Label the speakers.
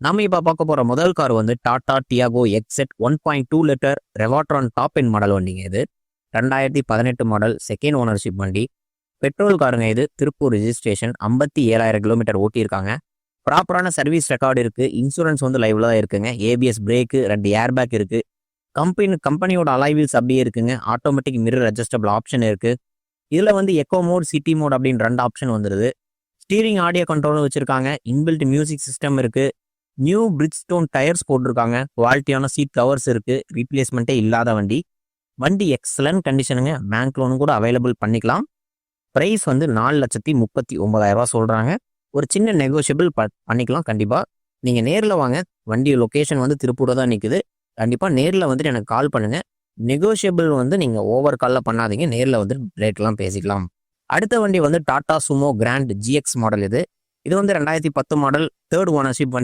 Speaker 1: நாம இப்ப பார்க்க போற முதல் கார் வந்து Tata Diego எக்ஸெட் 1.2 litre ரெவாட்ரான் top end model வண்டிங்க இது. 2018 மாடல் செகண்ட் ஓனர்ஷிப் வண்டி. பெட்ரோல் காருங்க இது. திருப்பூர் ரிஜிஸ்ட்ரேஷன். 57,000 கிலோமீட்டர் ஓட்டியிருக்காங்க. ப்ராப்பரான சர்வீஸ் ரெக்கார்டு இருக்கு. இன்சூரன்ஸ் வந்து லைவ்ல தான் இருக்குங்க. ஏபிஎஸ் பிரேக்கு, 2 ஏர் பேக் இருக்கு. கம்பெனியோட அலாய் வீல்ஸ் அப்படியே இருக்குங்க. ஆட்டோமேட்டிக் மிரர் அட்ஜஸ்டபிள் ஆப்ஷன் இருக்கு. இதுல வந்து எக்கோ மோட், சிட்டி மோட் அப்படின்னு 2 ஆப்ஷன் வந்துருது. ஸ்டீரிங் ஆடியோ கண்ட்ரோலும் வச்சிருக்காங்க. இன்பில்ட் மியூசிக் சிஸ்டம் இருக்கு. நியூ பிரிட்ஜ்ஸ்டோன் டயர்ஸ் போட்டிருக்காங்க. குவாலிட்டியான சீட் கவர்ஸ் இருக்கு. ரீப்ளேஸ்மெண்ட்டே இல்லாத வண்டி. வண்டி எக்ஸலன்ட் கண்டிஷனுங்க. பேங்க் லோனும் கூட அவைலபிள் பண்ணிக்கலாம். ப்ரைஸ் வந்து 4,39,000 சொல்றாங்க. ஒரு சின்ன நெகோஷியபிள் பண்ணிக்கலாம் கண்டிப்பா. நீங்க நேர்ல வாங்க. வண்டி லொகேஷன் வந்து திருப்பூர் தான் நிக்குது. கண்டிப்பா நேர்ல வந்துட்டு எனக்கு கால் பண்ணுங்க. நெகோஷியபிள் வந்து நீங்க ஓவர் கால்ல பண்ணாதீங்க. நேர்ல வந்து ரேட்லாம் பேசிக்கலாம். அடுத்த வண்டி வந்து Tata Sumo Grande GX model இது. இது வந்து 2010 மாடல் தேர்ட் ஓனர்ஷிப் வண்டி.